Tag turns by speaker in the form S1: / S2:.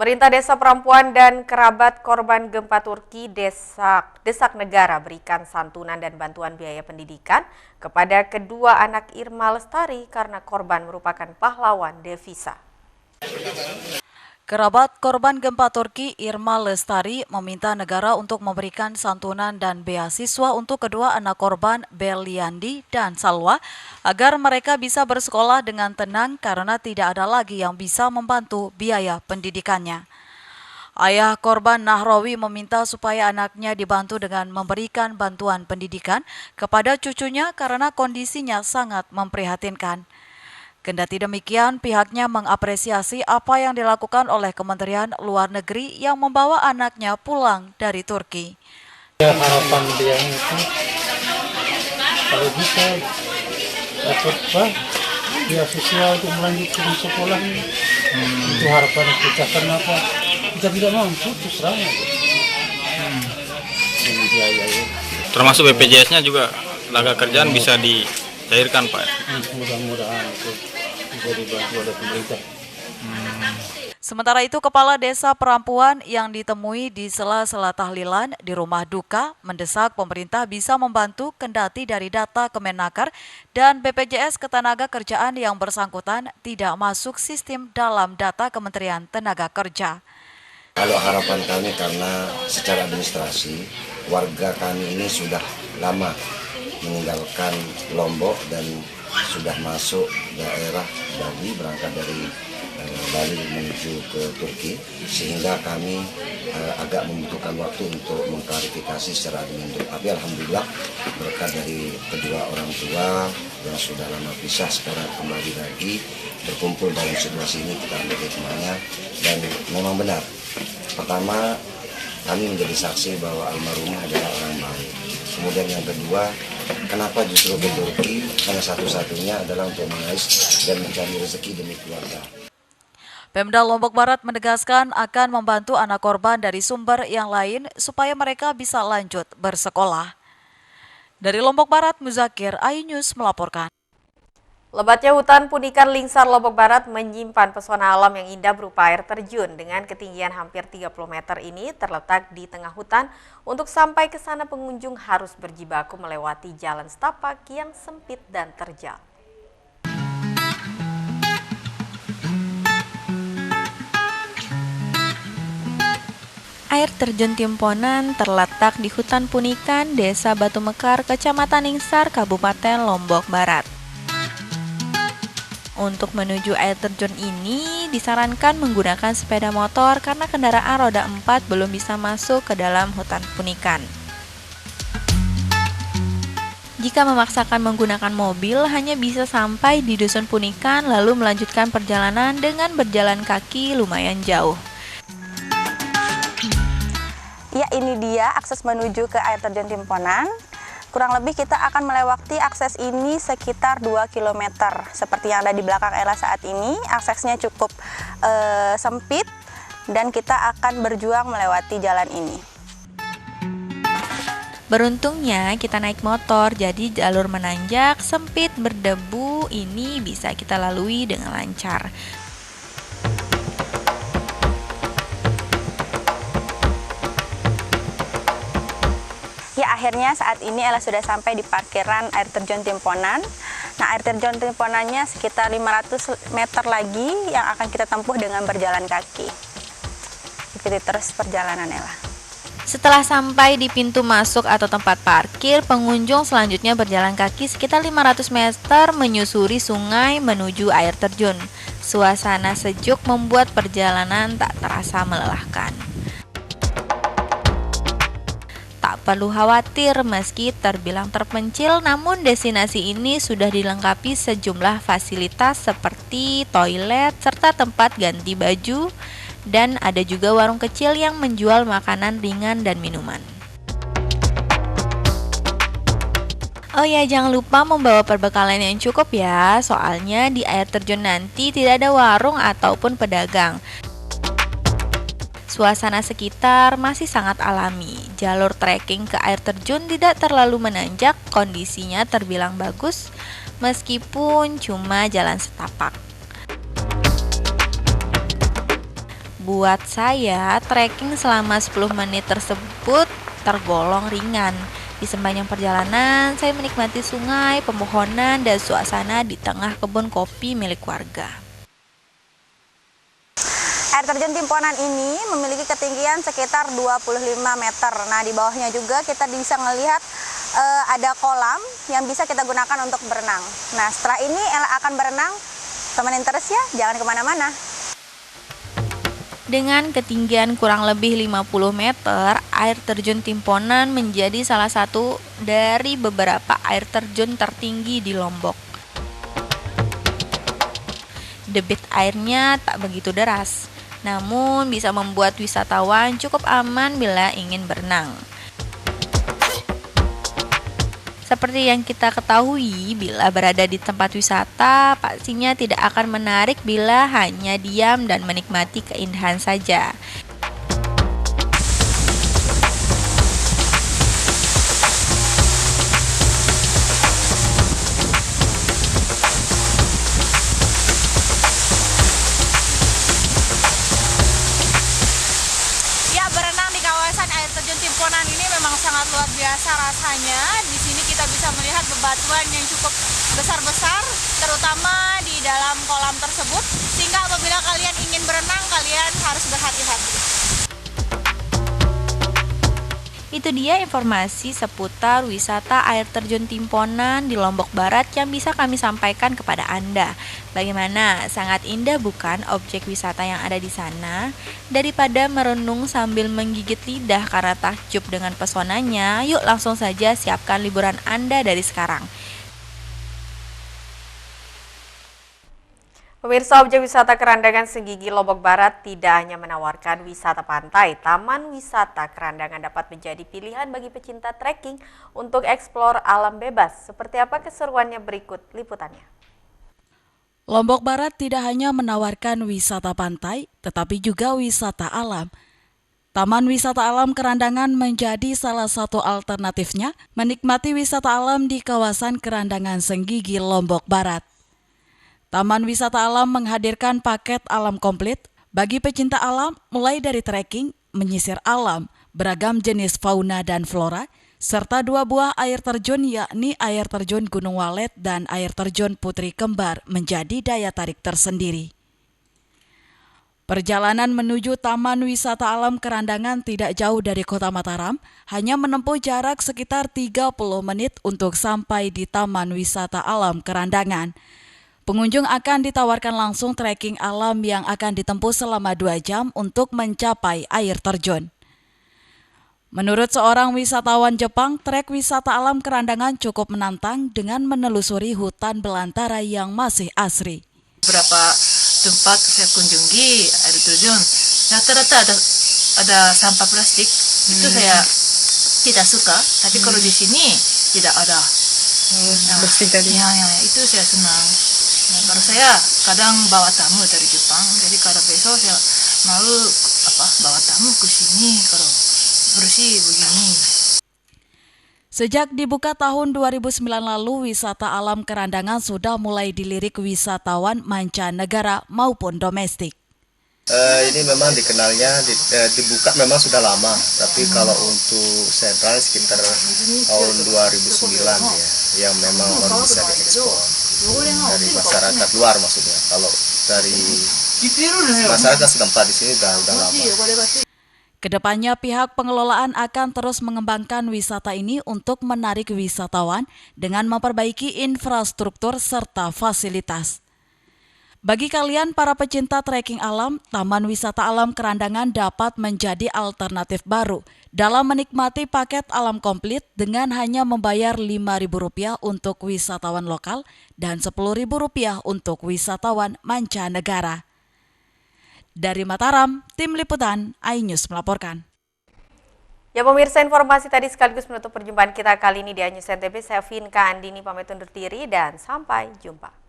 S1: Pemerintah Desa Perempuan dan kerabat korban gempa Turki desak negara berikan santunan dan bantuan biaya pendidikan kepada kedua anak Irma Lestari karena korban merupakan pahlawan devisa.
S2: Kerabat korban gempa Turki Irma Lestari meminta negara untuk memberikan santunan dan beasiswa untuk kedua anak korban Beliandi dan Salwa agar mereka bisa bersekolah dengan tenang karena tidak ada lagi yang bisa membantu biaya pendidikannya. Ayah korban Nahrawi meminta supaya anaknya dibantu dengan memberikan bantuan pendidikan kepada cucunya karena kondisinya sangat memprihatinkan. Kendati demikian, pihaknya mengapresiasi apa yang dilakukan oleh Kementerian Luar Negeri yang membawa anaknya pulang dari Turki.
S3: Ya, harapan dia itu kalau bisa dapat beasiswa untuk melanjutkan sekolah. Itu harapan kita, karena kita tidak mampu terus terang.
S4: Termasuk BPJS-nya juga tenaga kerjaan bisa dicairkan, Pak.
S3: Mudah-mudahan itu bisa dibantu oleh pemerintah.
S2: Sementara itu, Kepala Desa Perempuan yang ditemui di sela-sela tahlilan di rumah duka mendesak pemerintah bisa membantu kendati dari data Kemenaker dan BPJS Ketenagakerjaan yang bersangkutan tidak masuk sistem dalam data Kementerian Tenaga Kerja.
S5: Kalau harapan kami, karena secara administrasi warga kami ini sudah lama meninggalkan Lombok dan sudah masuk daerah Bali, berangkat dari Bali menuju ke Turki, sehingga kami agak membutuhkan waktu untuk mengklarifikasi secara administratif. Tapi alhamdulillah berkat dari kedua orang tua yang sudah lama pisah sekarang kembali lagi berkumpul dalam situasi ini, kita ambil hikmahnya. Dan memang benar, pertama kami menjadi saksi bahwa almarhumah adalah orang baik. Kemudian yang kedua, kenapa justru ke Turki? Hanya satu-satunya adalah untuk mengais dan mencari rezeki demi keluarga.
S2: Pemda Lombok Barat menegaskan akan membantu anak korban dari sumber yang lain supaya mereka bisa lanjut bersekolah. Dari Lombok Barat, Muzakir, iNews melaporkan.
S1: Lebatnya hutan Punikan Lingsar Lombok Barat menyimpan pesona alam yang indah berupa air terjun dengan ketinggian hampir 30 meter ini terletak di tengah hutan. Untuk sampai ke sana pengunjung harus berjibaku melewati jalan setapak yang sempit dan terjal.
S6: Air terjun Timponan terletak di hutan Punikan, Desa Batu Mekar, Kecamatan Lingsar, Kabupaten Lombok Barat. Untuk menuju air terjun ini disarankan menggunakan sepeda motor karena kendaraan roda 4 belum bisa masuk ke dalam hutan Punikan. Jika memaksakan menggunakan mobil, hanya bisa sampai di Dusun Punikan lalu melanjutkan perjalanan dengan berjalan kaki lumayan jauh.
S7: Ya, ini dia akses menuju ke air terjun Timponan. Kurang lebih kita akan melewati akses ini sekitar 2 km. Seperti yang ada di belakang Ella saat ini, aksesnya cukup sempit dan kita akan berjuang melewati jalan ini.
S6: Beruntungnya kita naik motor, jadi jalur menanjak, sempit, berdebu, ini bisa kita lalui dengan lancar.
S7: Ya, akhirnya saat ini Ella sudah sampai di parkiran air terjun Timponan. Nah, air terjun Timponannya sekitar 500 meter lagi yang akan kita tempuh dengan berjalan kaki. Ikuti terus perjalanan Ella.
S6: Setelah sampai di pintu masuk atau tempat parkir, pengunjung selanjutnya berjalan kaki sekitar 500 meter menyusuri sungai menuju air terjun. Suasana sejuk membuat perjalanan tak terasa melelahkan. Tak perlu khawatir meski terbilang terpencil, namun destinasi ini sudah dilengkapi sejumlah fasilitas seperti toilet serta tempat ganti baju, dan ada juga warung kecil yang menjual makanan ringan dan minuman. Oh ya, jangan lupa membawa perbekalan yang cukup ya, soalnya di air terjun nanti tidak ada warung ataupun pedagang. Suasana sekitar masih sangat alami. Jalur trekking ke air terjun tidak terlalu menanjak, kondisinya terbilang bagus meskipun cuma jalan setapak. Buat saya, trekking selama 10 menit tersebut tergolong ringan. Di sepanjang perjalanan, saya menikmati sungai, pepohonan, dan suasana di tengah kebun kopi milik warga.
S7: Air terjun Timponan ini memiliki ketinggian sekitar 25 meter. Nah, di bawahnya juga kita bisa melihat ada kolam yang bisa kita gunakan untuk berenang. Nah, setelah ini Ella akan berenang. Temenin terus ya, jangan kemana-mana.
S6: Dengan ketinggian kurang lebih 50 meter, air terjun Timponan menjadi salah satu dari beberapa air terjun tertinggi di Lombok. Debit airnya tak begitu deras, namun bisa membuat wisatawan cukup aman bila ingin berenang. Seperti yang kita ketahui, bila berada di tempat wisata, pastinya tidak akan menarik bila hanya diam dan menikmati keindahan saja.
S8: Ya, berenang di kawasan air terjun Timponan ini memang sangat luar biasa rasanya. Di sini kita bisa melihat bebatuan yang cukup besar-besar, terutama di dalam kolam tersebut, sehingga apabila kalian ingin berenang, kalian harus berhati-hati.
S6: Itu dia informasi seputar wisata air terjun Timponan di Lombok Barat yang bisa kami sampaikan kepada Anda. Bagaimana? Sangat indah bukan objek wisata yang ada di sana? Daripada merenung sambil menggigit lidah karena takjub dengan pesonanya, yuk langsung saja siapkan liburan Anda dari sekarang.
S1: Pemirsa, objek wisata Kerandangan Senggigi Lombok Barat tidak hanya menawarkan wisata pantai, taman wisata Kerandangan dapat menjadi pilihan bagi pecinta trekking untuk eksplor alam bebas. Seperti apa keseruannya berikut liputannya.
S2: Lombok Barat tidak hanya menawarkan wisata pantai, tetapi juga wisata alam. Taman Wisata Alam Kerandangan menjadi salah satu alternatifnya menikmati wisata alam di kawasan Kerandangan Senggigi Lombok Barat. Taman Wisata Alam menghadirkan paket alam komplit bagi pecinta alam, mulai dari trekking, menyisir alam, beragam jenis fauna dan flora, serta 2 buah air terjun yakni air terjun Gunung Walet dan air terjun Putri Kembar menjadi daya tarik tersendiri. Perjalanan menuju Taman Wisata Alam Kerandangan tidak jauh dari Kota Mataram, hanya menempuh jarak sekitar 30 menit untuk sampai di Taman Wisata Alam Kerandangan. Pengunjung akan ditawarkan langsung trekking alam yang akan ditempuh selama 2 jam untuk mencapai air terjun. Menurut seorang wisatawan Jepang, trek wisata alam Kerandangan cukup menantang dengan menelusuri hutan belantara yang masih asri.
S9: Beberapa tempat saya kunjungi air terjun, rata-rata ada sampah plastik. Itu saya tidak suka, tapi kalau di sini tidak ada.
S8: Bersih tadi.
S9: Ya, itu saya senang. Nah, kalau saya kadang bawa tamu dari Jepang, jadi kalau besok saya mau bawa tamu ke sini kalau bersih begini.
S2: Sejak dibuka tahun 2009 lalu, wisata alam Kerandangan sudah mulai dilirik wisatawan mancanegara maupun domestik.
S3: Ini memang dikenalnya dibuka memang sudah lama, tapi kalau untuk sentral sekitar tahun 2009 ya, yang memang baru bisa diekspor dari masyarakat luar maksudnya. Kalau dari masyarakat setempat di sini udah lama.
S2: Kedepannya pihak pengelolaan akan terus mengembangkan wisata ini untuk menarik wisatawan dengan memperbaiki infrastruktur serta fasilitas. Bagi kalian para pecinta trekking alam, Taman Wisata Alam Kerandangan dapat menjadi alternatif baru dalam menikmati paket alam komplit dengan hanya membayar Rp5.000 untuk wisatawan lokal dan Rp10.000 untuk wisatawan mancanegara. Dari Mataram, Tim Liputan iNews melaporkan.
S1: Ya pemirsa, informasi tadi sekaligus menutup perjumpaan kita kali ini di iNews NTB. Saya Vinka Andini pamit undur diri dan sampai jumpa.